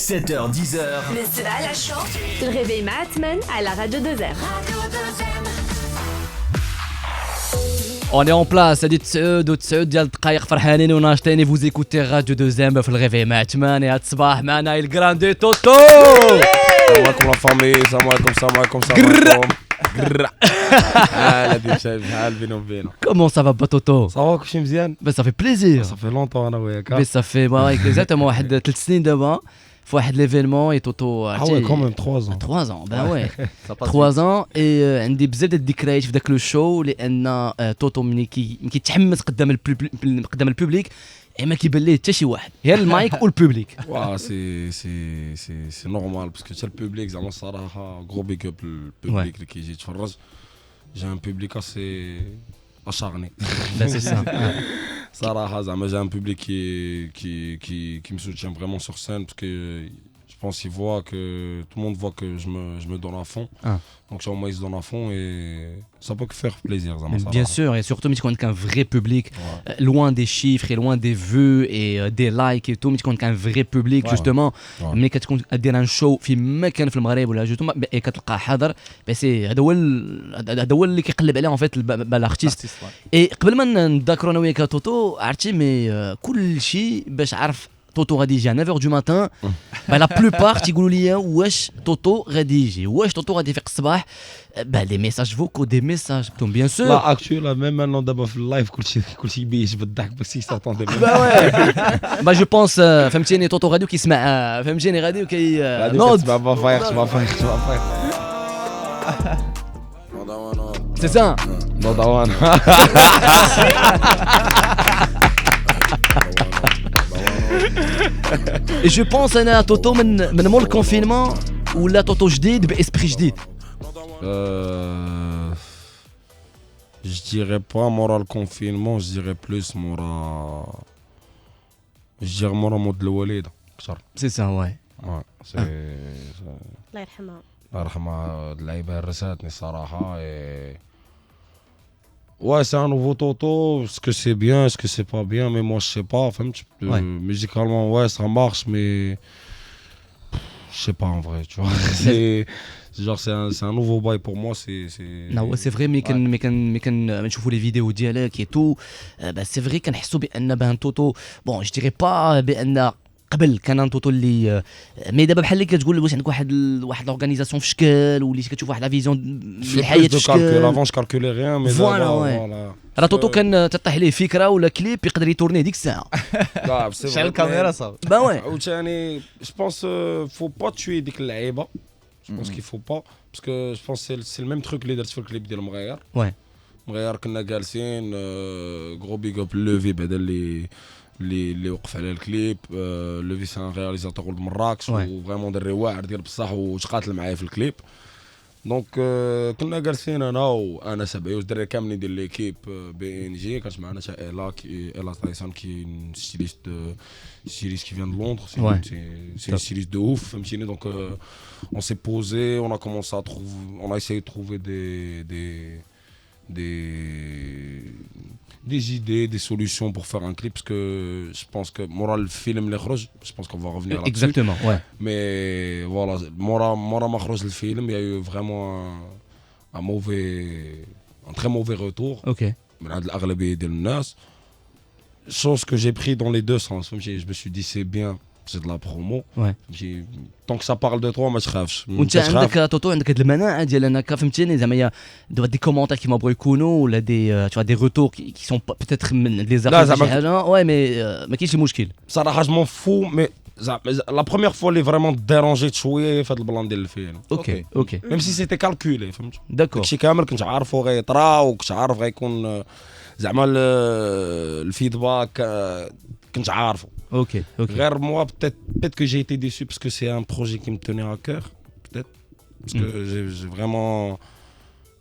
7h, 10h. Le Sral Show. Le réveil Matman à la radio 2R. On est en place, هادي 9 ديال الدقائق فرحانين وناشطين vous écoutez Radio 2M في الغيفي معتمان هاد الصباح معنا الجراندي توتو. السلام عليكم لا فامي، السلام عليكم لا دي شايف بحال بينو وبينو. Comment ça va pas Toto? صافا كلشي مزيان؟ Ça fait plaisir. صافي لونطون انا وياك. Mais ça fait exactement واحد 3 سنين دابا في واحد ليفينمون اي توتو ouais quand même 3 ans. 3 ans ben ouais 3 ans et عندي بزاف ديال الذكريات في داك لو شو لان توتو ملي كيتحمس قدام البوبليك ما كيبان ليه حتى شي واحد غير المايك والبوبليك. واه سي نورمال باسكو حتى البوبليك زعما الصراحه غرو بيك اب البوبليك اللي كيجي يتفرج. جا ان بوبليك اسي acharné. Ben c'est ça. صراحه زعما جا ان بوبليك qui me soutient vraiment sur scène parce que je pense qu'il voit que tout le monde voit que je me donne à fond. Donc moi ils se donnent à fond et ça peut que faire plaisir. Bien sûr, et surtout mais quand un vrai public, loin des chiffres et loin des vues et des likes et tout, mais quand un vrai public justement, mais quand tu as un show في مكان في المغرب ولا justement et كتلقى حاضر بس هذا هو اللي كيقلب عليه en fait l'artiste. et قبل ما نذكروا انا وياك توتو عرفتي مي كل شيء باش عرف توتو غادي يجي 9h du matin لا بلوبار تيقولوا لي واش توتو غادي يجي واش توتو غادي يفيق الصباح دي ميساج فوكو دي ميساج بيان سور لا اكچوال ميم مانون دابا في اللايف كلشي بيش بالضحك بس يساتوندي با جو بونس فهمتيني توتو غادي كيسمع فهمتيني غادي وكي نوض ما فايقش سي سا نوض وانا Et je pense انا توتو من مول الكونفينمون ولا توتو جديد باسبري جديد. Je dirais pas mora le confinement, je dirais plus mora مود الوالد اكثر. سي سا واي سي الله يرحمها. الله يرحمها اللعيبه رساتني الصراحه. Ouais, c'est un nouveau Toto. Est-ce que c'est bien, est-ce que c'est pas bien, mais moi je sais pas. Musicalement, ouais, ça marche, mais je sais pas en vrai, tu vois. C'est un nouveau bail pour moi. Non, c'est vrai, mais quand نشوفوا les vidéos ديالك et tout, c'est vrai كنحسوا بان توتو bon je dirais pas بان قبل كان توتو اللي مي دابا بحال اللي كتقول واش عندك واحد لورغانيزاسيون في شكل وليتي كتشوف واحد لا فيزيون للحياه في شكل افون جو كالكولي ريان مي فوالا راه توتو كان تطيح ليه فكره ولا كليب يقدر يتورني ديك الساعه شعل الكاميرا صافي با وي عاوتاني جو بونس فو با توي ديك اللعيبه جو بونس كي فو با باسكو جو بونس سي الميم تروك اللي درت في الكليب ديال مغير مغير كنا جالسين غرو بيغ اب لوفي بعدا اللي وقف على الكليب لوفي سي ان رياليزاتور ولد مراكش وفريمون دري واعر ديال بصح وتقاتل معايا في الكليب. دونك كنا جالسين انا وانا سبعي والدراري كاملين ديال ليكيب بي ان جي. كانت معنا حتى الا تايسون كي ستيليست كي فيان دو لوندر سي ستيليست دو اوف فهمتيني. دونك on s'est posé, on a commencé à trouver, on a essayé de trouver des idées, des solutions pour faire un clip parce que je pense que moral film les khrouj, je pense qu'on va revenir là-dessus. Exactement, ouais. Mais voilà, moral ma khrouj le film, il y a eu vraiment un très mauvais retour. OK. من عند الأغلبية ديال الناس. Chose que j'ai pris dans les deux sens. Je me suis dit c'est bien, c'est de la promo. Ouais. Tant que ça parle de toi ما تخافش. وانت عندك توتو عندك هاد المناعه ديال انك فهمتيني زعما دي كومونتير كيما بغاو يكونوا ولا دي تو دي روتور كي سون بيتيتر من لي زارتيست شي حاجه واي مي ما كاينش مشكل صراحه جو مون فو مي لا بروميير فوا اللي فريمون ديرونجيت شويه في هاد البلان ديال الفيلم. اوكي ميم سي سيتي كالكولي فهمت داكور داكشي كامل كنت عارفو غيطرا وكنت عارف غيكون زعما الفيدباك كنت عارفو. اوكي غير موا peut-être que j'ai été déçu parce que c'est un projet qui me tenait à cœur peut-être parce que j'ai vraiment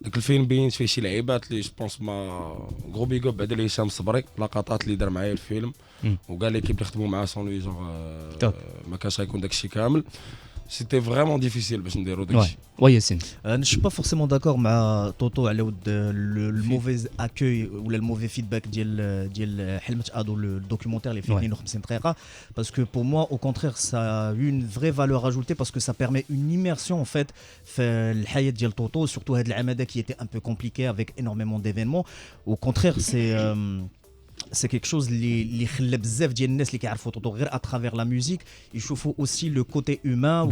داك الفيلم بين فيه شي لعيبات اللي جو بونس ما غرو بيغ اب بعدا لهشام صبري لقطات اللي دار معايا الفيلم وكاع ليكيب اللي خدموا معاه سون لي جونغ ما كانش غيكون داكشي كامل. c'était vraiment difficile باش نديرو داكشي. Ouais, Yassine. Je ne suis pas forcément d'accord مع توتو على ود le mauvais accueil ou le mauvais feedback ديال حلمة ادو le documentaire اللي فيه 52 دقيقة parce que pour moi au contraire ça a eu une vraie valeur ajoutée parce que ça permet une immersion en fait في الحياة ديال توتو surtout هاد العام هذا qui était un peu compliqué avec énormément d'événements. Au contraire c'est quelque chose اللي خلى بزاف ديال الناس اللي كيعرفوا توتو غير à travers la musique يشوفوا aussi le côté humain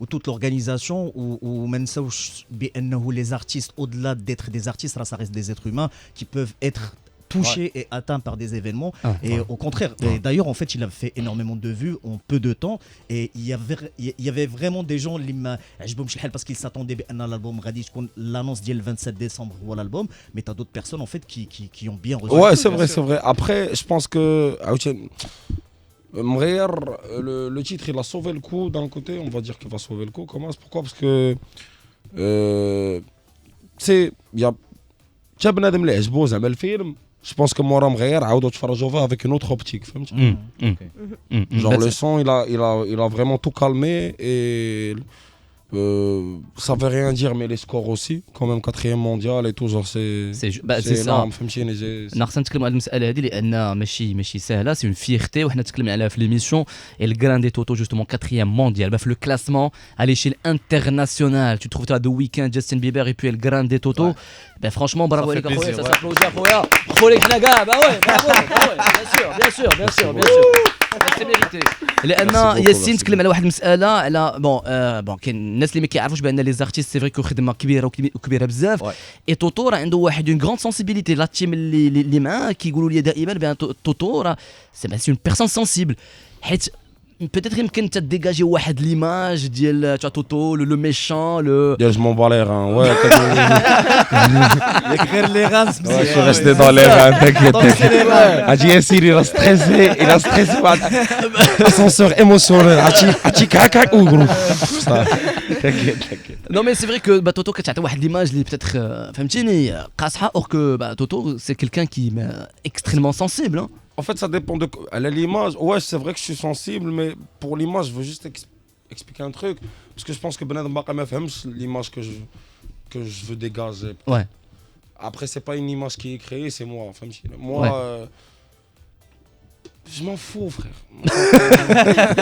ou toute l'organisation ou ما نساوش بانه les artistes au-delà d'être des artistes ça reste des êtres humains qui peuvent être touchés et atteints par des événements et au contraire et d'ailleurs en fait il a fait énormément de vues en peu de temps et il y avait vraiment des gens اللي ما عجبهمش الحال parce qu'ils s'attendaient بان l'album غادي تكون l'annonce ديال 27 décembre هو l'album mais t'as d'autres personnes en fait qui ont bien reçu. Ouais, c'est vrai. Après je pense que Mghair, le titre il a sauvé le coup d'un côté, on va dire qu'il va sauver le coup. Comment? Pourquoi? Parce que c'est il y a جا بنادم اللي عجبو زعما الفيلم. Je pense que مورا مغير عاودوا تفرجوا فيه avec une autre optique, فهمتي؟ Genre le son il a vraiment tout calmé et ça veut rien dire mais les scores aussi quand même 4e mondial et tout genre c'est énorme فهمتيني. ناقص نتكلم على المساله هذه لان ماشي سهله سي اون فيرتي وحنا تكلمنا عليها في ليميسيون et le Grand de Toto justement 4e mondial في le classement à l'échelle internationale tu trouves toi The Weeknd Justin Bieber et puis le Grand de Toto ben franchement bravo les gars ça s'applaudit اخويا خولي حنا كاع bah ouais bien sûr c'est mérité لان ياسين تكلم على واحد المساله على بون كاين الناس اللي ما كيعرفوش بان لي زارتيست سي فري كو خدمه كبيره وكبيره بزاف اي توتو راه عنده واحد اون غراند سونسيبيليتي لا تيم اللي معاه كيقولوا لي دائما بان توتو راه سي اون بيرسون سونسيبل حيت peut-être يمكن تديجاجي واحد ليماج ديال توتو لو ميشون لو ديال جو مون بالير ouais ياك غير لي غانس مزيان je suis resté dans les rangs t'inquiète اجي ياسين il a stressé بعد ascenseur émotionnel عطيك هكاك وغروف t'inquiète non mais c'est vrai que توتو كتعطي واحد ليماج اللي peut-être فهمتيني قاصحه or que توتو c'est quelqu'un qui est extrêmement sensible. En fait, ça dépend de l'image. Ouais, c'est vrai que je suis sensible, mais pour l'image, je veux juste expliquer un truc. Parce que je pense que Benadem Bakama FM, c'est l'image que je veux dégager. Ouais. Après, c'est pas une image qui est créée, c'est moi. Moi, je m'en fous, frère.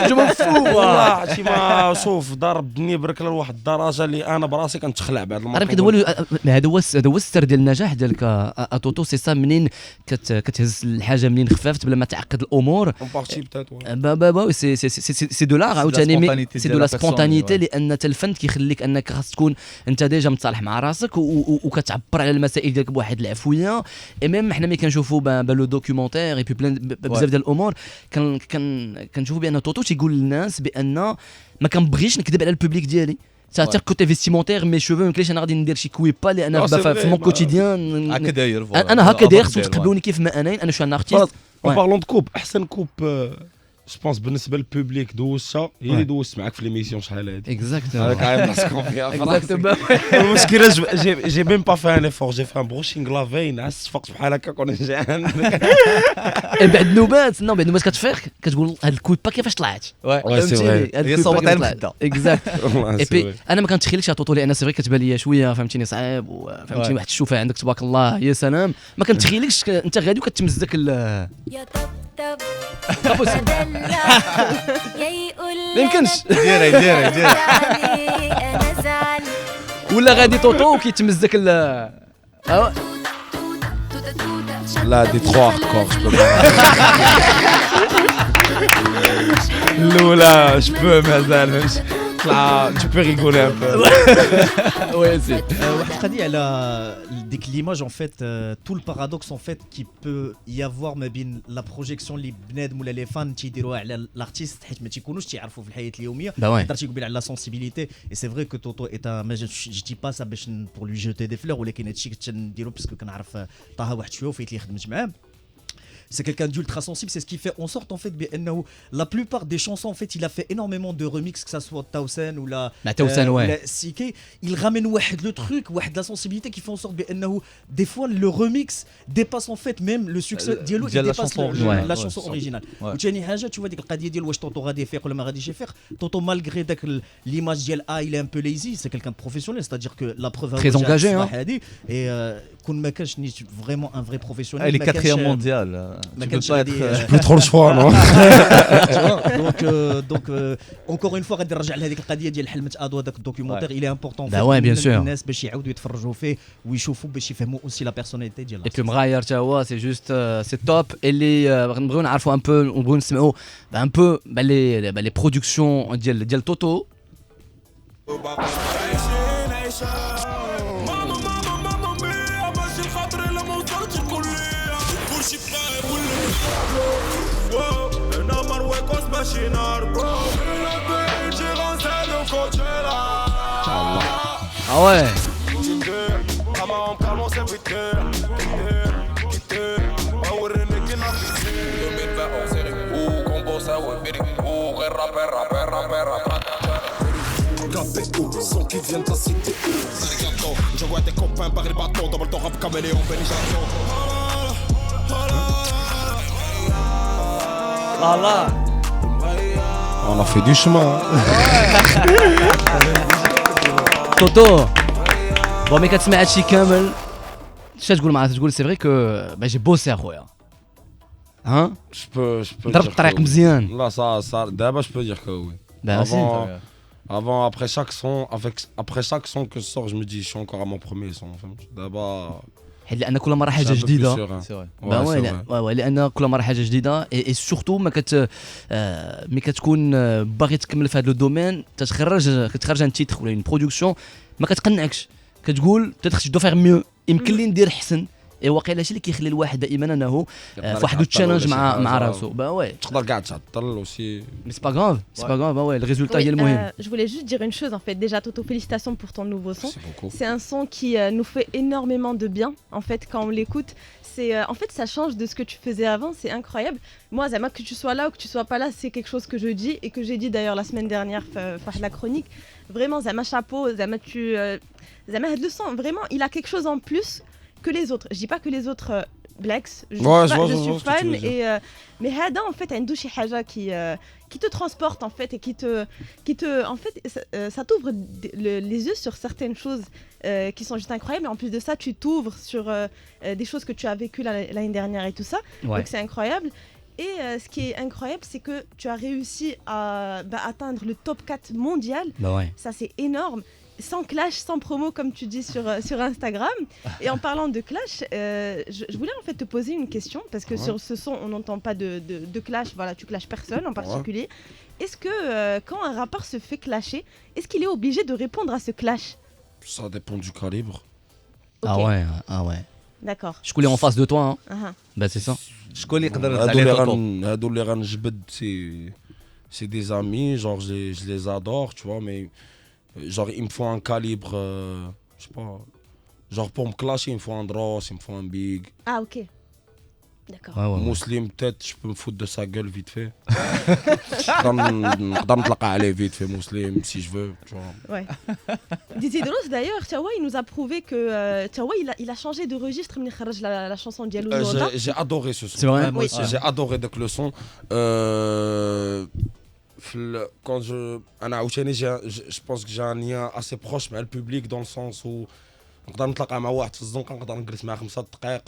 Je m'en fous. والله شي ما شوف ضربني برك لواحد الدرجه اللي انا براسي كنتخلع بعد الموضوع. هذا هو السر ديال النجاح ديالك اتوتو سي سا منين كتهز الحاجه منين خفافت بلا ما تعقد الامور. اون بارتي بتات سي دو لاغ عاوتاني سي دو لا سبونتانيتي لان حتى الفن كيخليك انك خاص تكون انت ديجا متصالح مع راسك وكتعبر على المسائل ديالك بواحد العفويه. اي ميم حنا ملي كنشوفوا لو دوكيومونتير اي بي بزاف ديال الامور كنشوفوا بان توتو تيقول للناس بان ما كنبغيش نكذب على البوبليك ديالي ساتير كوتي فيستيمونتير مي شوفو مكليش انا غادي ندير شي كويبا لان في مون كوتيديان هكا داير انا هكا داير خصكم تقبلوني كيف ما انا شو ان ارتيست. En parlant de coupe, احسن كوب جو بونس بالنسبه للبوبليك دوزتها هي اللي دوزت معاك في ليميسيون شحال هادي. اكزاكتومون هذاك عايب ناسكم فيها. اكزاكتومون المشكله جي ميم با في ان افور جي في ان بروشينغ لافي نعس فقت بحال هكا كون جيعان. بعد نوبات بعد نوبات كتفيق كتقول هاد الكويبا كيفاش طلعت. وي سي فري هي صوبتها المخده. اكزاكت اي بي انا ما كنتخيلش توتو لان سي فري كتبان ليا شويه فهمتيني صعيب وفهمتيني واحد الشوفه عندك تبارك الله يا سلام ما كنتخيلكش انت غادي وكتمزك يا طبطب ما يمكنش ديري انا زعل ولا غادي توتو وكيتمزك لا دي 3 هاردكور الاولى جو بو مازال طلع tu peux rigoler un peu. Ouais c'est واحد القضيه على ديك ليماج ان فيت تو البارادوكس ان فيت كي بو يافوار ما بين لا بروجيكسيون اللي بنادم ولا لي فان تيديروها على الارتيست حيت ما تيكونوش تيعرفوا في الحياه اليوميه. هضرتي قبيله على لا سونسيبيليتي اي سي فري كو توتو ايتا ما جيتي با سا باش بور لو جوتي دي فلور ولكن هادشي كنت نديرو باسكو كنعرف طه واحد شويه وفايت لي خدمت معاه. c'est quelqu'un d'ultra sensible, c'est ce qui fait en sorte en fait la plupart des chansons en fait il a fait énormément de remix, que ça soit Tausen ou la Tausen, ouais. CK, il ramène le truc, la sensibilité qui fait en sorte des fois le remix dépasse en fait même le succès dialogue, il dépasse la chanson originale. وثاني حاجه tu vois ديك القضيه ديال واش طوطو غادي يفيق ولا ما غاديش يفيق. طوطو malgré داك l'image ديال il est un peu lazy, c'est quelqu'un de professionnel, c'est-à-dire que la preuve très engagé hein. Et كون ما كانش vraiment un vrai professionnel. Il est 4e mondial. Tu peux pas être j'ai plus trop le choix non. donc encore une fois غادي نرجع لهذيك القضيه ديال حلمة ادو داك الدوكيومونتير il est important الناس باش يعاودوا يتفرجوا فيه ويشوفوا باش يفهموا aussi la personnalité ديال et puis مغاير تا هو c'est juste c'est top اللي نبغيو نعرفوا un peu ونبغيو نسمعوا un peu les productions ديال توتو. Ah ouais. Son qui viennent de la cité. Je vois des copains par les bateaux, double ton rap caméléon, Bénijato. Voilà. On a fait du chemin. توتو بون مي كتسمع هادشي كامل اش تقول معاه؟ تقول سي فري كو جي بوسي اخويا ها je peux ضرب الطريق مزيان. là ça d'abord je peux dire que oui. Avant, après chaque son que je sors, je me dis, je suis encore à mon premier son. D'abord. لأن كل مرة حاجة جديدة. ouais, لأن كل مرة حاجة جديدة et surtout ملي كتكون باغي تكمل في هذا الدومين كتخرج ان تيتر ولا اون برودكسيون ما كتقنعكش كتقول تخرج دو فيغ ميو يمكن لي ندير احسن. اي واقيلا هادشي اللي كيخلي الواحد دائما انه في واحد التشالنج مع راسو. تقدر كاع تعطل اوسي مي سي با غاف le résultat هي المهم. Je voulais juste dire une chose en fait. Déjà Toto, félicitations pour ton nouveau son. C'est un son qui nous fait énormément de bien en fait quand on l'écoute. C'est en fait ça change de ce que tu faisais avant, c'est incroyable. Moi Zama, que tu sois là ou que tu sois pas là, c'est quelque chose que je dis et que j'ai dit d'ailleurs la semaine dernière la chronique. Vraiment Zama, chapeau, Zama, Zama le son vraiment, il a quelque chose en plus que les autres. Je dis pas que les autres Blex, je suis fan et mais Hada en fait a une douche haja qui te transporte en fait et qui te en fait ça t'ouvre les yeux sur certaines choses qui sont juste incroyables, et en plus de ça tu t'ouvres sur des choses que tu as vécues l'année dernière et tout ça. Donc c'est incroyable. Et ce qui est incroyable, c'est que tu as réussi à atteindre le top 4 mondial. Ça c'est énorme. Sans clash, sans promo comme tu dis sur Instagram. Et en parlant de clash, je voulais en fait te poser une question parce que sur ce son on n'entend pas de clash, voilà, tu clashes personne en particulier. Est-ce que quand un rappeur se fait clasher, est-ce qu'il est obligé de répondre à ce clash? Ça dépend du calibre. Okay. Ah ouais. D'accord. Je coulais en face de toi hein. C'est ça. شكون اللي يقدر هادو اللي غنجبد c'est des amis, genre je les adore, tu vois, mais genre il me faut un calibre je sais pas, genre pour me clasher il me faut un Dross, il me faut un Big. Ah ok, d'accord. Muslim peut-être je peux me foutre de sa gueule vite fait. نقدر نطلق عليه vite fait Muslim si je veux, tu vois. Ouais. Dizzy Dross d'ailleurs, Tawa il nous a prouvé que Tawa il a changé de registre من خرج la chanson ديالو Noda. J'ai adoré ce son. C'est vrai. Moi aussi j'ai adoré donc le son. Quand je pense que j'ai un lien assez proche avec le public dans le sens où نقدر نتلاقى مع واحد في الزنقه نقدر نجلس معاه 5 دقائق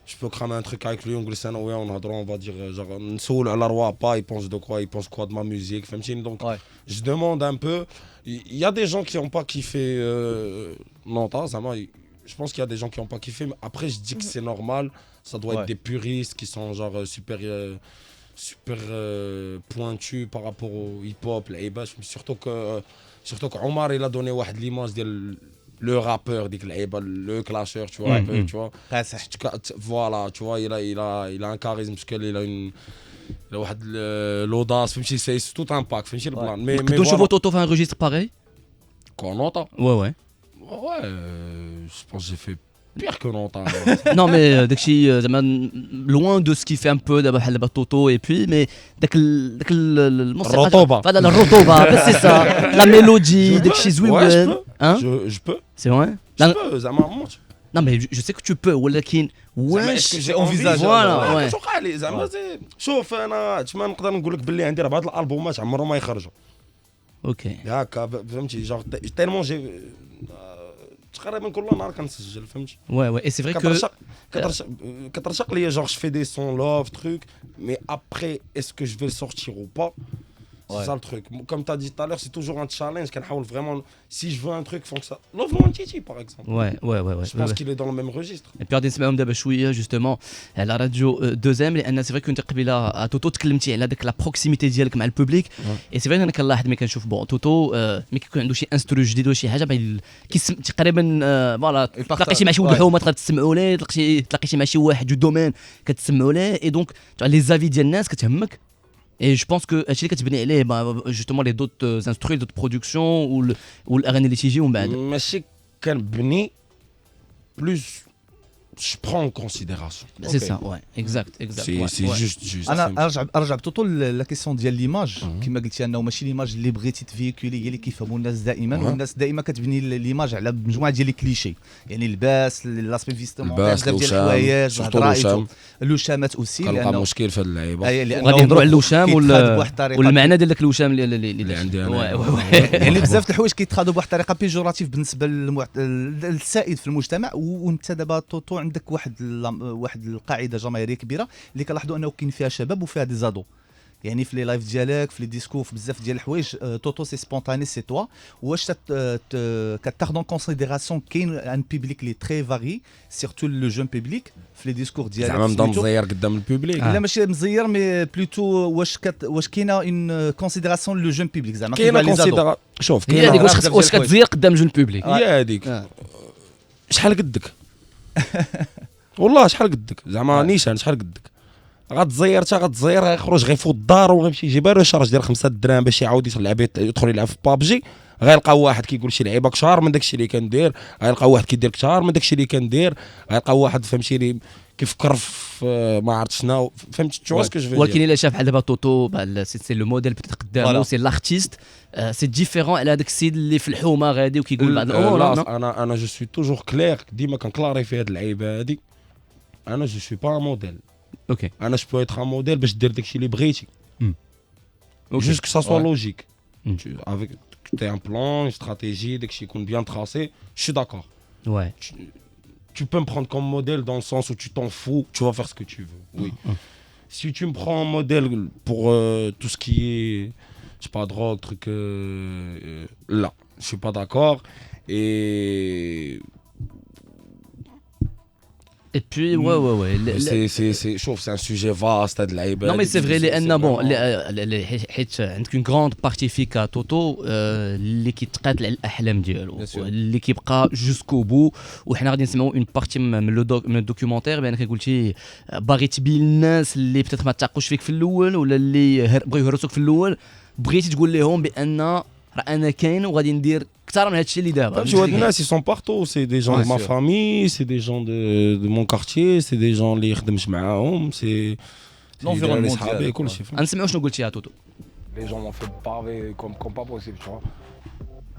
je peux cramer un truc avec lui ونجلس انا وياه ونهضروا on va dire genre نسولوا على روا با il pense de quoi, il pense quoi de ma musique فهمتيني. Donc je demande un peu, il y a des gens qui ont pas kiffé Nota, je pense qu'il y a des gens qui ont pas kiffé, mais après je dis que c'est normal, ça doit être des puristes qui sont genre super pointu par rapport au hip-hop, l'Aïba, surtout que Omar il a donné l'image de le rappeur, le clasheur, tu vois, un peu, tu vois. Voilà, tu vois, il a un charisme, parce qu'il a l'audace, c'est tout un pack, le plan. Mais tu vois Toto fait un registre pareil? Quoi, Nota? Ouais. Ouais, je pense que j'ai fait Pire que longtemps. Non mais داكشي زعما loin de ce qui fait un peu دابا بحال دابا توتو et puis mais داك الموسيقى الرطوبة. فوالا الرطوبة بس c'est ça la mélodie داكشي زوين hein Je peux. c'est vrai Je peux, زعما موت. non mais je sais que tu peux ولكن زعما est-ce que واش j'ai envisagé فوالا ouais. شو قال لي زعما شوف انا تما نقدر نقول لك باللي عندي 4 الالبومات عمرهم ما يخرجوا اوكي هكا فهمتي جونغ تيلمون جي تقريبا كل نهار كنسجل فهمتي ouais et c'est vrai que كترشق ليا جونغ je fais des sons love truc mais après est-ce que je vais le sortir ou pas c'est ça le truc comme tu as dit tout à l'heure c'est toujours un challenge كنحاول vraiment si je veux un truc faut que ça Love Montiti par exemple ouais je pense qu'il est dans le même registre et puis غادي نسمعهم دابا شويه justement على راديو دوزام لان سي فري كنت قبيله توتو تكلمتي على داك لا بروكسيميتي ديالك مع البوبليك اي سي فري انا كنلاحظ ملي كنشوف بون توتو ملي كيكون عنده شي انسترو جديد ولا شي حاجه كيسمع تقريبا فوالا تلاقيتي مع شي واحد الحومه تسمعوا ليه تلاقيتي مع شي واحد جو دومين كتسمعوا ليه اي دونك لي زافي ديال الناس كتهمك. Et je pense que هادشي اللي كتبني عليه justement les d'autres instruments d'autres productions ou الاغاني اللي تيجي ومن بعد ماشي كنبني plus je prends en considération. C'est ça, ouais, exact. C'est juste. انا ارجع بطوطو لا كيسيون ديال ليماج كما قلتي انه ماشي ليماج اللي بغيتي تفيكولي هي اللي كيفهموا الناس دائما والناس دائما كتبني ليماج على مجموعه ديال الكليشي يعني اللباس لاسبي فيستمون بزاف ديال الحوايج الهضره اللوشامات اوسي لانه مشكل في هاد اللعيبه غادي نهضروا على اللوشام والمعنى ديال داك اللوشام اللي عندي انا يعني بزاف د الحوايج كيتخادوا بواحد الطريقه بيجوراتيف بالنسبه للسائد في المجتمع وانت دابا توتو عندك واحد القاعده جماهيريه كبيره اللي كنلاحظوا انه كاين فيها شباب وفيها دي زادو يعني في لي لايف ديالك في لي ديسكور في بزاف ديال الحوايج توتو سي سبونتاني سي توا واش كتاخذ اون كونسيديراسيون كاين ان بيبليك لي تري فاري سيرتو لو جون بيبليك في لي ديسكور ديالك زعما نبدا مزير قدام البوبليك لا ماشي مزير مي بلوتو واش كاينه اون كونسيديراسيون لو جون بيبليك زعما كاينه كونسيديراسيون شوف هي هذيك واش كتزير قدام جون بيبليك هي هذيك شحال قدك والله شحال قدك زعما نيشان شحال قدك غتزير غيخرج غيفوت الدار وغيمشي يجيب له شارج ديال 5 دراهم باش يعاود يدخل يلعب في بابجي غيلقى واحد كيقول شي لعيبه كشار من داكشي اللي كندير غيلقى واحد كيدير كشار من داكشي اللي كندير غيلقى واحد فهمتي اللي كيفكر في ما عرفت شنو فهمتي تو اسكو جو ولكن الا شاف بحال دابا توتو سي لو موديل بتاع قدامه سي لارتيست سي ديفيرون على هذاك السيد اللي في الحومه غادي وكيقول بعض الامور انا جو سوي توجور كلير ديما كنكلاري في هاد اللعيبه هادي انا جو سوي با موديل اوكي انا جو بو ايتر ان موديل باش دير داكشي اللي بغيتي جوست كو سا سوا لوجيك افيك تي ان بلان استراتيجي داكشي يكون بيان تراسي شي داكور ouais tu peux me prendre comme modèle dans le sens où tu t'en fous tu vas faire ce que tu veux oui si tu me prends en modèle pour tout ce qui est je sais pas drogue truc là je suis pas d'accord et et puis ouais c'est chauffe c'est un sujet vaste de l'aiba non mais c'est vrai لان بون حيت عندك une grande partie فيك توتو اللي كيتقاتل على الاحلام ديالو اللي كيبقى جوسكو بو وحنا غادي نسمعوا اون بارتي من الدوكيومونتير بانك قلتي باغي تبين للناس اللي بتات ما تاقوش فيك في الاول ولا اللي بغيو يهرسوك في الاول بغيتي تقول لهم بان راه انا كاين وغادي ندير اكثر من هادشي اللي دابا فهمتي هاد الناس ils sont partout c'est des gens de ma famille c'est des gens de mon quartier c'est des gens اللي خدمت معاهم c'est l'environnement ديالك كلشي غنسمعوا شنو قلتي يا توتو les gens m'ont fait parler comme pas possible tu vois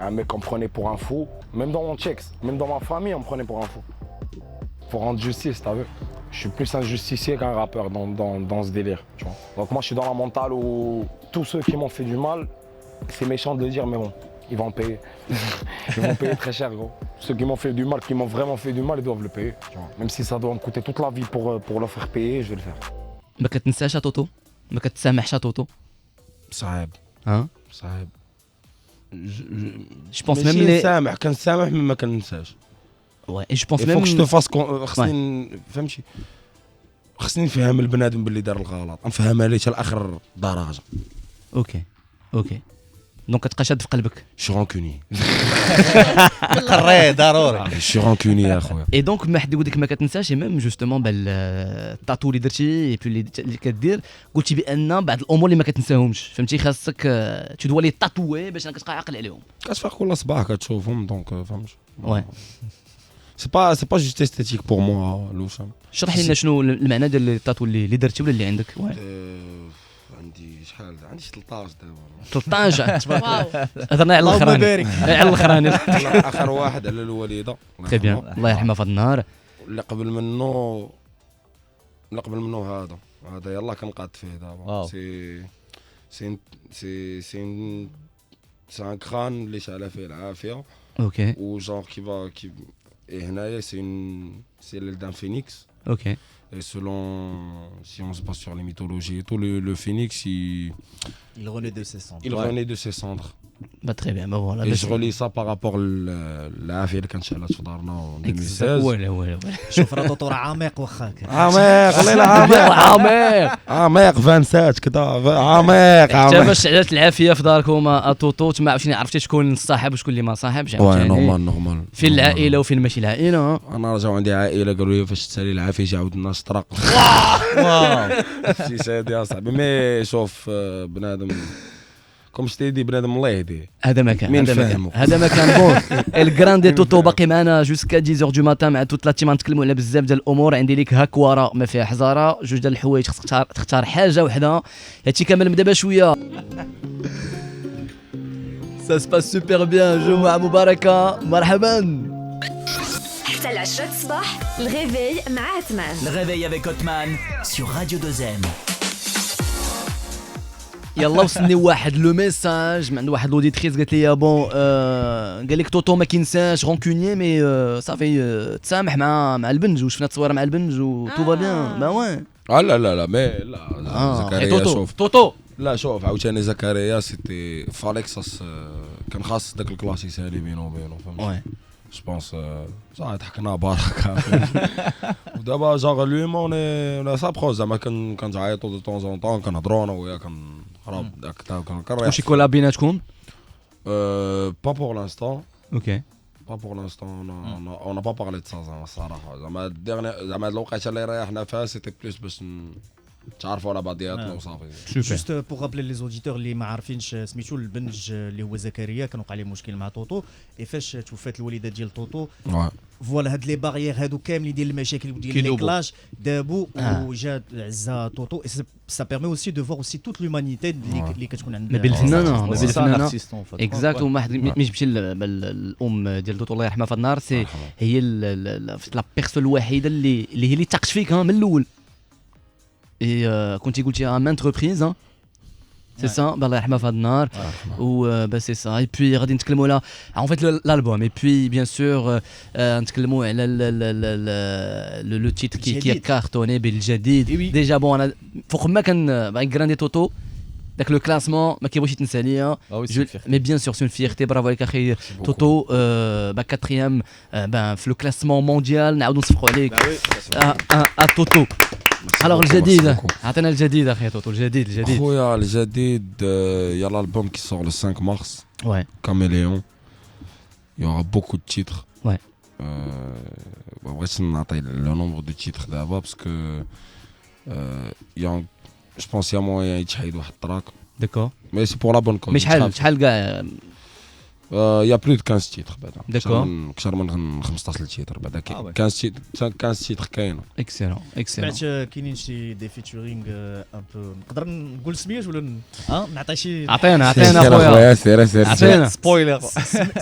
un mec on me prenait pour un fou même dans mon checks même dans ma famille on me prenait pour un fou pour rendre justice t'as vu je suis plus un justicier qu'un rappeur dans ce délire tu vois donc moi je suis dans la mentale où tous ceux qui m'ont fait du mal c'est méchant de le dire mais bon ils vont payer ils vont payer très cher gros ceux qui m'ont fait du mal qui m'ont vraiment fait du mal ils doivent le payer tu vois même si ça doit me coûter toute la vie pour le faire payer je vais le faire ما كتنساش توتو ما كتسامحش توتو صعيب صعيب je pense même les سامح كنسامح ما كننساش ouais et je pense même faut que je te fasse خصني فهمتي خصني نفهم البنادم باللي دار الغلط نفهمها ليه حتى لاخر درجه اوكي دونك كتبقى شاد في قلبك شي رانكوني قري ضروري شي رانكوني يا خويا اي دونك ما حد يقول لك ما كتنساش ميم جوستومون التاتو اللي درتي اي بي اللي كدير قلتي بان بعض الامور اللي ما كتنساهمش فهمتي خاصك تدوا لي تاتوي باش انك تبقى عاقل عليهم كتفيق كل صباح كتشوفهم دونك فهمت وي c'est pas juste esthétique pour moi l'Oussam. شرح لنا شنو المعنى ديال التاتو اللي درتي ولا اللي عندك. عندي شحال عندي 13 دابا 13 واو هضرنا على الاخراني على الاخراني اخر واحد على الوالده تري بيان الله يرحمها في هذا النهار. اللي قبل منه هذا يلا كنقاد فيه دابا سي ان كران اللي شعل فيه العافيه اوكي و جون كي هنايا سي d'un phénix. Ok. Et selon, si on se base sur les mythologies et tout, le phénix, Il renaît de ses cendres. il renaît de ses cendres. Bah très bien, bah voilà. Et je relis ça par rapport à l'affaire اللي كانت شعلت في دارنا en 2016. ولا شوف راه طوطو راه عميق واخاك. عميق والله عميق 27 كذا عميق حتى باش شعلت العافيه في داركم طوطو تما عرفتي عرفتي شكون الصاحب وشكون اللي ما صاحبش. نورمال فين العائله وفين ماشي العائله. انا رجعوا عندي عائله قالوا لي فاش تسالي العافيه يجي عاود الناس طرق. واو شي سادي اصاحبي مي شوف بنادم كوم شتيدي بنادم الله يهديه. هذا ما كان بون الجراندي توتو باقي معنا جوسكا 10 دو ماتان مع توت لاتيم نتكلموا على بزاف ديال الامور. عندي ليك هكواره ما فيها حزاره جوج ديال الحوايج خصك تختار حاجه وحده. هادشي كامل من دابا شويه. Ça se passe super bien. جمعة مباركة مرحبا. حتى العشرة الصباح الغيفي مع عثمان. Le réveil avec Othman sur Radio 2M. يلا وصلني واحد لو ميساج من عند واحد لوديتريس قالت لي يا بون قال لك توتو ما كينساش غونكونيي مي صافي تسامح مع البنج وشفنا تصويره مع البنج و تو با بيان با وين. لا مي لا زكريا شوف توتو لا شوف عاوتاني زكريا سيتي فاليكساس كان خاص داك الكلاس يسالي بينو فهمتي. جو بونس صافي ضحكنا بركه ودابا جاغ لوي اون سا بروز زعما كنتعيطوا دو طون زون طون كنهضروا انا وياه كنهرب داك كنريح. واش كولا بيناتكم؟ با بور لانستون. اوكي با بور لانستون اون با بارلي دو سا زعما الصراحه زعما زعما الوقيته اللي ريحنا فيها سيتي بلوس باش تعرفوا على بعضياتنا وصافي. جوست بوغ رابلي لي زوديتور اللي ما عارفينش سميتو البنج اللي هو زكريا كان وقع عليه مشكل مع توتو اي فاش توفات الوالده ديال توتو فوالا هاد لي باغيير هادو كاملين ديال المشاكل وديال ليكلاج دابو وجا عزا توتو سا بيرمي اوسي دو فوار اوسي توت لومانيتي اللي كتكون عندنا ما بين الفنانه اكزاكت. وما يجبش الام ديال توتو الله يرحمها في النار سي هي لا بيرسون الوحيده اللي تاقش فيك من الاول. Et quand tu écoutes à maintes reprises, hein, c'est ça, bah Allah yarhamha fad nar, ou bah c'est ça. Et puis غادي نتكلموا على en fait l'album et puis bien sûr نتكلموا على le titre qui a cartonné بالجديد. Déjà bon انا فوق ما كان غراندي توتو داك لو كلاسمون ما كيبغيش يتنسى ليا مي بيان سور سون فيرتي. برافو عليك اخي توتو با كاتريام في لو كلاسمون مونديال نعاودوا نصفقوا عليك توتو. alors الجديد عطينا الجديد اخي توتو الجديد خويا الجديد يا l'album qui sort le 5 mars. Ouais. Caméléon. Il y aura beaucoup de titres. Ouais. بغيت نعطي le nombre de titres d'abord parce que je pense qu'il y a moyen يتحيد واحد التراك. D'accord. Mais c'est pour la bonne cause. Mais شحال كاع il y a plus de 15 titres بعدا. D'accord. اكثر من 15 تيتر بعدا 15 تيتر كاين. اكسلون سمعت كاينين شي دي فيتشرينغ ان بو نقدر نقول سميات ولا نعطي شي عطينا خويا سير سبويلر.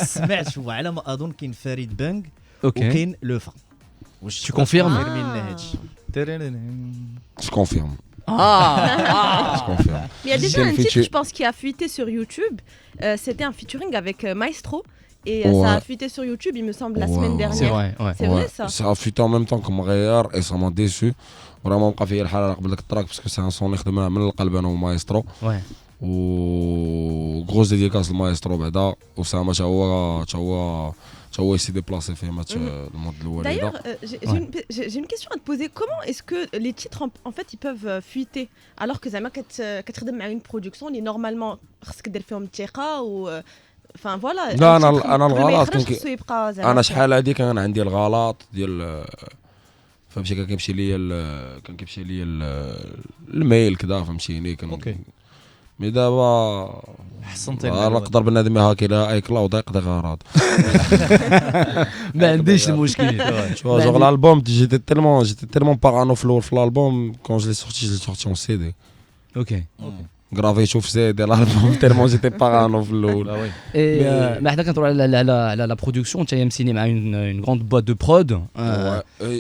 سمعت وعلى ما اظن كاين فريد بانغ اوكي وكاين لوفا. واش tu confirmes هادشي Je confirme. Je confirme. Mais il y a déjà un titre, je pense, qui a fuité sur YouTube. C'était un featuring avec Maestro. Et ça a fuité sur YouTube, il me semble, la semaine dernière. C'est vrai, ouais. C'est vrai ça. Ça a fuité en même temps que Montréal et ça m'a déçu. Vraiment, بقى فيا الحال قبل داك التراك باسكو سي ان سون نخدم من القلب انا ومايسترو. و غروز ديديكاس لمايسترو بعدا وسامة تا هو يسي ديبلاسي في ماتش المود الاول. D'ailleurs, j'ai une question à te poser. Comment est-ce que les titres en fait ils peuvent fuiter alors que زعما كتخدم مع une production اللي normalement خصك دير فيهم الثقة و enfin voilà. لا انا الغلط انا شحال هادي كان عندي الغلط ديال فهمتي كان كيمشي ليا الميل كذا فهمتيني كان مي دابا حسنتي نقدر بنادم هاكي لا اي كلاود يقضي غراض. ما عنديش المشكل. جوغ الالبوم جيتي تيلمون بارانو في الاول في الالبوم كون جو لي سورتي اون سي دي. اوكي غرافيتو في سي دي الالبوم تيلمون جيتي بارانو في الاول. ما حنا كنهضروا على لا برودكسيون انت مسيني مع une grande boîte de prod.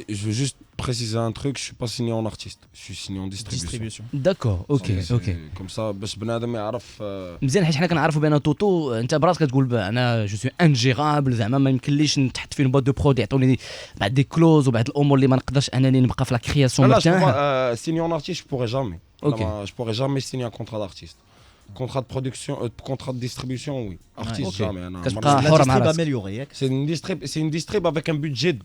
Je veux juste préciser un truc, je suis pas signé en artiste, je suis signé en distribution. D'accord, ok. Comme ça باش بنادم يعرف مزيان حيت حنا كنعرفوا بان توتو انت براسك كتقول انا جو سوي انجيرابل زعما ما يمكنليش نتحط في بوات دو برود يعطوني بعض دي كلوز وبعض الامور اللي ما نقدرش انني نبقى في لا كرياسيون تاعها. signé en artiste je pourrais jamais. Je pourrais jamais signer un contrat d'artiste. Contrat de production, contrat de distribution, oui. Artiste, jamais. C'est une distrib avec un budget de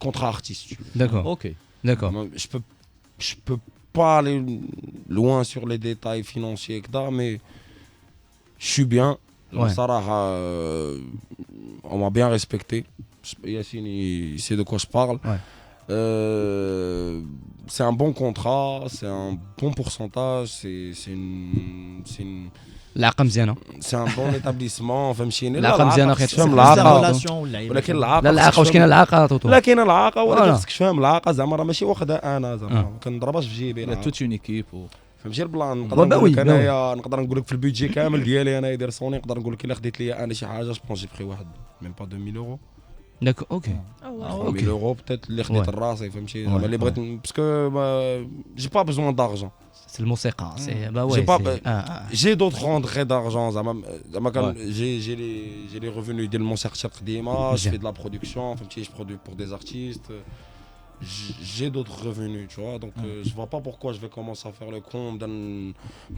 contrat artiste. D'accord. D'accord. Je peux pas aller loin sur les détails financiers, etc. Mais je suis bien. Sarah, on m'a bien respecté. Yacine, il sait de quoi je parle. C'est un bon contrat, c'est un bon pourcentage, العلاقة مزيانة. C'est un bon établissement فهمتيني. العلاقة مزيانة خير تفهم العلاقة. ولكن العلاقة لا العلاقة واش كاينة العلاقة توتو. لا كاينة العلاقة ولكن خصك تفهم العلاقة زعما راه ماشي واخدها أنا زعما ما كنضربهاش في جيبي. لا توت اون ايكيب فهمتي البلان. نقدر نقول لك انايا نقدر نقول لك في البيدجي كامل ديالي انا يدير سوني نقدر نقول لك الا خديت ليا انا شي حاجة جو بونس جي بري واحد ميم با 2000 يورو. D'accord, ok. 1000 euros peut-être اللي خديت الراسي فهمتي زعما اللي بغيت باسكو جي با بيزوان دارجون. C'est الموسيقى سي با وي. J'ai d'autres rentrées d'argent زعما كان j'ai les revenus ديال الموسيقى القديمة. Je fais de la production فهمتي je produis pour des artistes. J'ai d'autres revenus, tu vois, donc je vois pas pourquoi je vais commencer à faire le con, me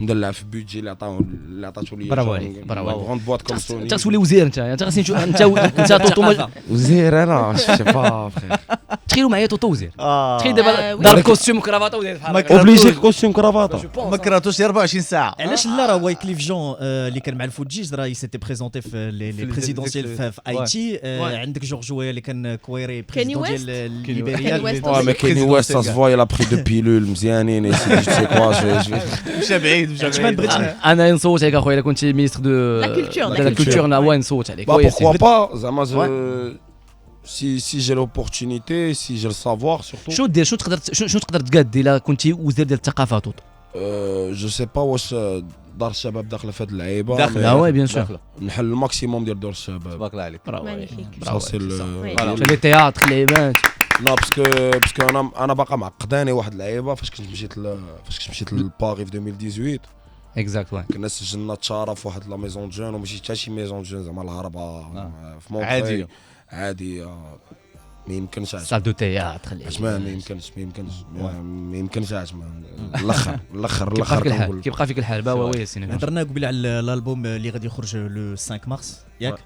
donne la budget, la grande boîte comme Sony. Tu as soulé Ouzer, tu as signé, tu as Toto. Ouzer, non, je sais pas, frère. تخيلوا معايا توتو وزير. تخيل دابا دار كوستيم وكرافاطه وزير بحال اوبليجي كوستيم كرافاطه. ما كرهتوش 24 ساعه. علاش لا راه وايكليف جون اللي كان مع الفوتجيز راه يسيتي بريزونتي في لي بريزيدونسيال في اي تي. عندك جورج ويا اللي كان كويري بريزيدون ديال الليبريا. mais Kanye West ça se voit il a pris de pilules مزيانين et tu sais quoi مشى بعيد انا نصوت عليك اخويا الا كنت مينستر دو لا كولتور نا وين نصوت عليك. pourquoi pas زعما si j'ai l'opportunité si j'ai le savoir surtout. شنو دير شنو تقدر تقاد الا كنتي وزير ديال الثقافه توت. جو سي با واش دار الشباب داخله في هاد اللعيبه. داخله وي بيان سور. نحل الماكسيموم ديال دور الشباب. تبارك الله عليك. برافو سي لي تياتر لعيبات. لا باسكو انا باقا معقداني واحد اللعيبه فاش كنت مشيت لباري في 2018. اكزاكت وي. كنا سجلنا تشاره في واحد لا ميزون جون وماشي حتى شي ميزون جون زعما الهربه في موقع عادي ما يمكنش سال دو تياتر ما يمكنش الاخر كيبقى فيك الحال با وي ياسين. هضرنا قبيله على الالبوم اللي غادي يخرج لو 5 مارس ياك.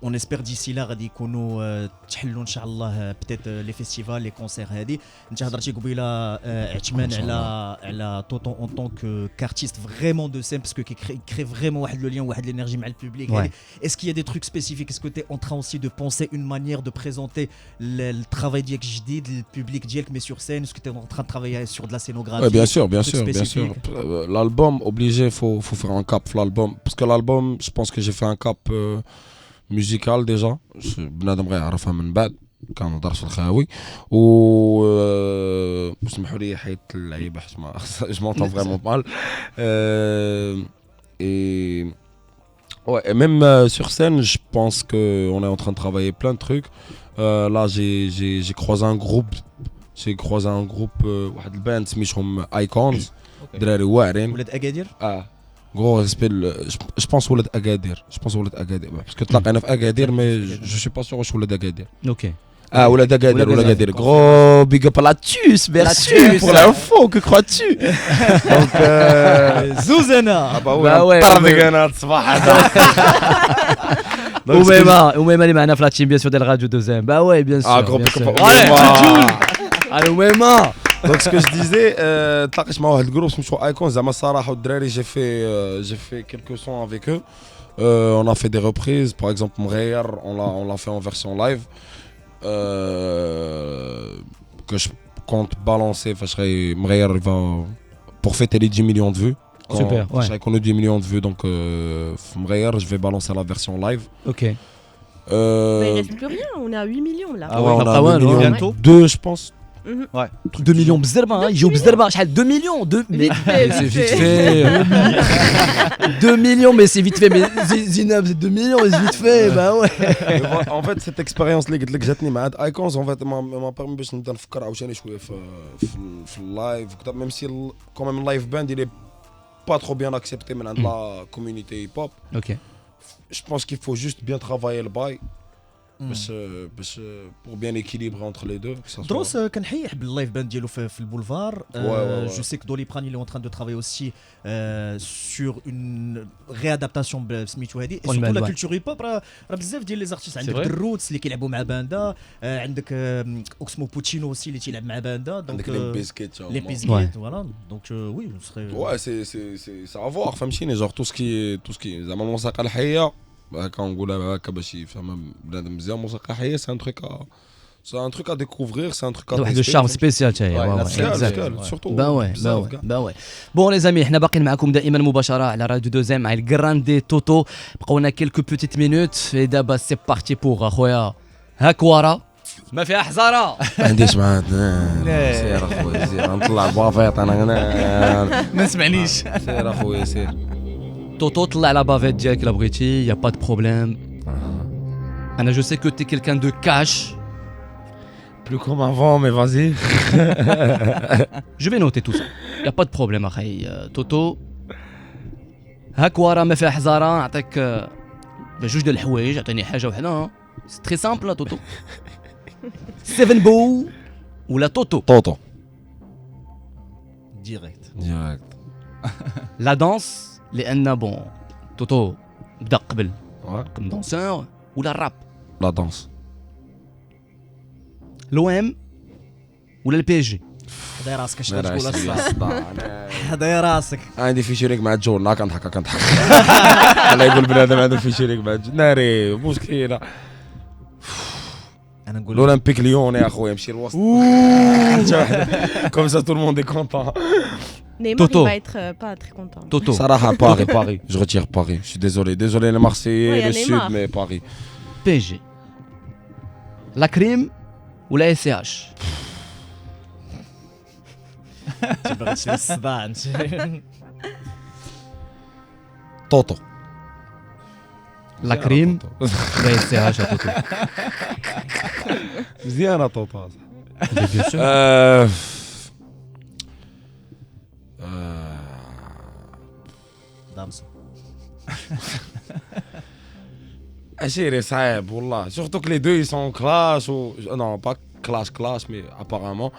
On espère d'ici là غادي يكونوا تحلوا ان شاء الله بتيت لي فيستيفال لي كونسير هادي. انت هضرتي قبيله عثمان على توتون اون طونك كارتيست فريمون دو سين باسكو كري فريمون واحد لو لين واحد لينيرجي مع البوبليك. Est-ce qu'il y a des trucs spécifiques? Est-ce que tu es en train aussi de penser une manière de présenter le travail ديالك جديد للبوبليك ديالك mais sur scène? Est-ce que tu es en train de travailler sur de la scénographie? Oui, bien sûr. L'album obligé faut faire un cap l'album parce que l'album je pense que j'ai fait un cap musical déjà بنادم غيعرفها من بعد كنهضر في الخاوي و اسمحوا لي حيت اللعيبه حيت ما je m'entends vraiment mal et ouais et même sur scène je pense que on est en train de travailler plein de trucs là j'ai croisé un groupe واحد الباند سميتهم Icons دراري واعرين ولاد اكادير. Gros respect, je pense ولد أكادير parce que تلاقينا في أكادير mais je suis pas sûr واش ولد أكادير. OK. ولد أكادير. Gros big up à la Tuce, merci pour l'info, que crois-tu? Donc زوزنا. bah ouais. طردقنا الصباح هذا. وميما اللي معنا في لاتشين بيان سور ديال راديو دوزيام. با وي بيان سور. gros big up. allez وميما. Donc ce que je disais, تلاقيت مع واحد الجروب سميتو ايكون زعما الصراحه والدراري j'ai fait quelques sons avec eux. On a fait des reprises, par exemple Mreyer, on l'a fait en version live que je compte balancer. Mreyer il va pour fêter les 10 millions de vues Super, ouais. J'ai connu 10 millions de vues, donc je vais balancer la version live. Ok. Mais il reste plus rien, on est à 8 millions là. Ah ouais, on a Ah ouais, 2 millions bientôt. 2, je pense. Ouais. 2 millions بزربه يجيو بزربه شحال 2 millions 2 mais c'est vite fait 2 millions mais c'est vite fait mais Zinab c'est 2 millions mais c'est vite fait bah ouais En fait cette expérience اللي قلت لك جاتني مع هاد ايكونز en fait ما بيرمي باش نبدا نفكر عاوتاني شويه في اللايف وكذا ميم سي كوميم اللايف باند il est pas trop bien accepté من عند la communauté hip hop. Ok. Je pense qu'il faut juste bien travailler le bail. Pour bien équilibrer entre les deux. دروس كنحيح باللايف باند ديالو في البولفار. جو سي كو دولي بران il est en train de travailler aussi sur une réadaptation سميتو هذه et surtout la culture hip hop راه بزاف ديال لي زارتيست عندك الروتس اللي كيلعبوا مع باندا عندك اوكسمو بوتشينو aussi اللي تيلعب مع باندا دونك لي بيسكيت voilà donc oui on serait ouais c'est à voir فهمتيني genre tout ce qui زعما الموسيقى الحيه هكا نقولها هكا باش يفهم بنادم مزيان الموسيقى الحيه سي ان تروك ا ديكوفرير سي ان تروك ا واحد الشارم سبيسيال حتى هي سورتو با بون لي زامي حنا باقيين معكم دائما مباشره على راديو دوزيام مع الكراندي توتو بقاونا كيلكو بوتيت مينوت دابا سي بارتي بوغ اخويا هاك ورا ما فيها حزاره ما عنديش معاه سير اخويا سير نطلع بافيط انا ما نسمعنيش سير اخويا سير توتو طلع لا بافيت ديالك الا بغيتي يا با دو بروبليم انا جو سي كو تي كيلكان دو كاش plus comme avant mais vas-y je vais noter tout ça يا با دو بروبليم اخي توتو هاك ورا ما فيها حزاره نعطيك جوج ديال الحوايج عطيني حاجه وحده سي تري سامبل توتو 7 بو ولا توتو ديريكت لا دانس لان بون توتو بدا قبل كوم دانسور ولا الراب لا دانس لو ام ولا البي جي هدايا راسك اش كتقول الصاد هدايا راسك عندي فيشيرينغ مع جون كنضحك الله يقول بنادم عنده فيشيرينغ مع ناري مشكله انا نقول الاولمبيك ليون يا اخويا مشي الوسط كوم سا تو الموند اي كونطون Neymar il va être pas très content. توتو صراحه Paris je retire Paris je suis désolé les Marseillais le sud mais Paris بي جي لا كريم ولا اس اش تبغي تشوف الصداع انت توتو لا كريم ولا اس اش توتو مزيانه توتو بيان سور دامس عشيري صعيب والله surtout que les deux ils sont clash ou non pas clash mais apparemment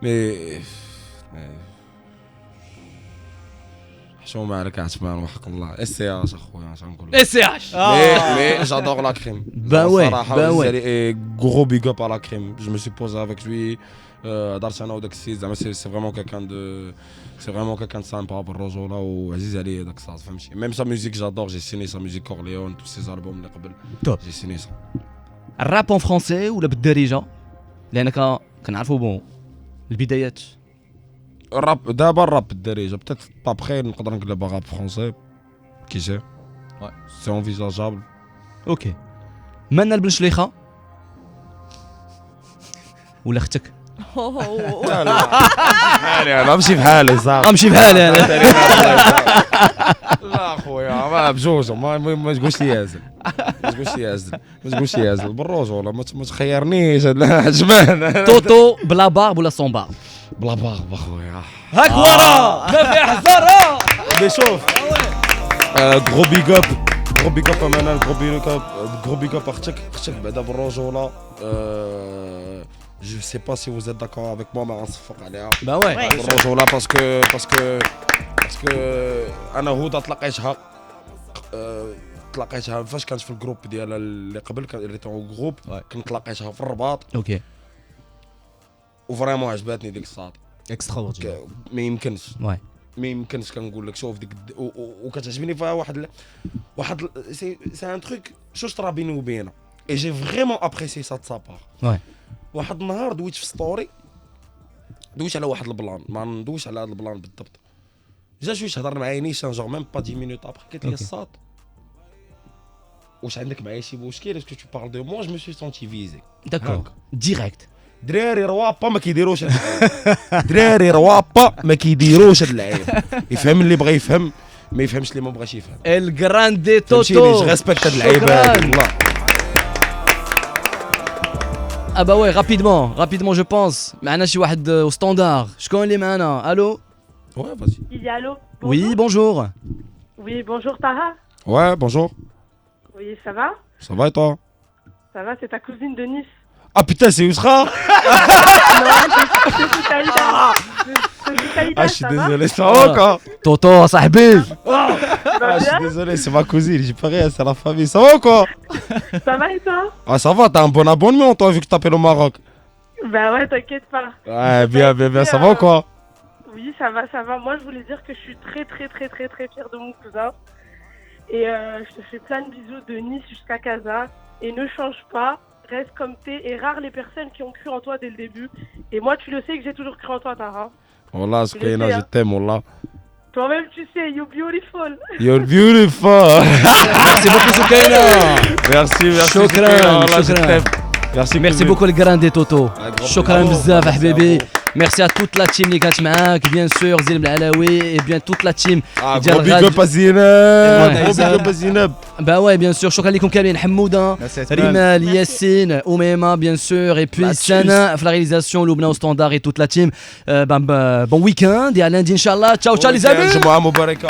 mais شو مالك عثمان وحق الله اس اش اخويا اش نقول اس اش mais j'adore la crème ouais gros big up à la crème je me suis posé avec lui دارت انا وداك السيد زعما سي فريمون كيكان دو سي فريمون كيكان سامبا بالرجوله وعزيز عليه داك الصاط فهمتي ميم سا ميوزيك جادور جي سيني سا ميوزيك كورليون تو سي زالبوم اللي قبل جي سيني سا الراب اون فرونسي ولا بالدارجه لانك كنعرفوا بون البدايات الراب دابا الراب بالدارجه بتات ابخي نقدر نقلب راب فرونسي كي جي سي انفيزاجابل اوكي مالنا بن شليخه ولا اختك لا لا غنمشي بحالي صافي غنمشي بحالي انا لا خويا ما بجوج ما تقولش لي يازل ما تقولش لي يازل بالرجوله ما تخيرنيش عجبان توتو بلا بارب ولا صون بارب بلا بارب اخويا هاك ورا ما في حزاره مي شوف غرو بيغ اب امانه غرو بيغ اب اختك بعدا بالرجوله Je sais pas si vous êtes d'accord avec moi mais نصفق عليها با وي بالرجوله باسكو انا هدى تلاقيتها فاش كانت في الجروب ديالها اللي قبل اللي تو جروب كنت تلاقيتها في الرباط اوكي وفريمون عجبتني ديك الساط اكسترا ما يمكنش ما يمكنش كنقول لك شوف ديك وكتعجبني فيها واحد سي ان تروك شوش بيني وبينها اي جي فريمون ابريسي سا سابار واحد النهار دويت في ستوري دويت على واحد البلان ما ندويش على هذا البلان بالضبط جا شويه هضر معايا نيشان جور ميم با 10 مينوت ابخي قالت لي الساط واش عندك معايا شي مشكل اسكو تو بارل دو موا جو مي سوي سونتي فيزي داكور ديريكت دراري روابا ما كيديروش دراري روابا ما كيديروش هاد اللعيب يفهم اللي بغى يفهم ما يفهمش اللي ما بغاش يفهم الجراندي توتو جو ريسبكت هاد اللعيبه والله Ah bah ouais, rapidement je pense. معنا شي واحد au standard. شكون اللي معنا؟ الو؟ Ouais, vas-y. Il y a allô? Oui, bonjour. Oui, bonjour Tara. Ouais, bonjour. Oui, ça va? Ça va et toi? Ça va, c'est ta cousine de Nice. Ah putain, c'est Ousra. Non, c'est Saïda. C'est Saïda, Ah, je suis ça va? désolé, ça va quoi? Toto, صاحبي. Ah, je suis désolé, c'est ma cousine, j'ai pas rien, c'est la famille. Ça va ou quoi? Ça va et toi? Ah, ça va, t'as un bon abonnement toi vu que t'appelles au Maroc. Bah ouais, t'inquiète pas. Ouais, bien, ça va ou quoi? Oui, ça va. Moi, je voulais dire que je suis très fière de mon cousin. Et je te fais plein de bisous de Nice jusqu'à Casa. Et ne change pas, reste comme t'es. Et rares les personnes qui ont cru en toi dès le début. Et moi, tu le sais que j'ai toujours cru en toi, Tara. Wallah, Soukaina, je t'aime, Wallah. Toi-même, tu sais, you're beautiful. You're beautiful. Merci beaucoup Soukaina. Merci. شكرا Wallah, je t'aime. Merci beaucoup le grand des Toto. شكرا بزاف حبيبي. Merci à toute la team اللي كانت معاك bien sûr زين العلاوي et bien toute la team ديال غادي بيك زينب Bah ouais bien sûr شكرا لكم كاملين حمودة ريمال ياسين أميمة bien sûr et puis Sana في la réalisation Loubna au standard et toute la team bon week-end et à lundi Inch'Allah ciao les amis جمعة مباركة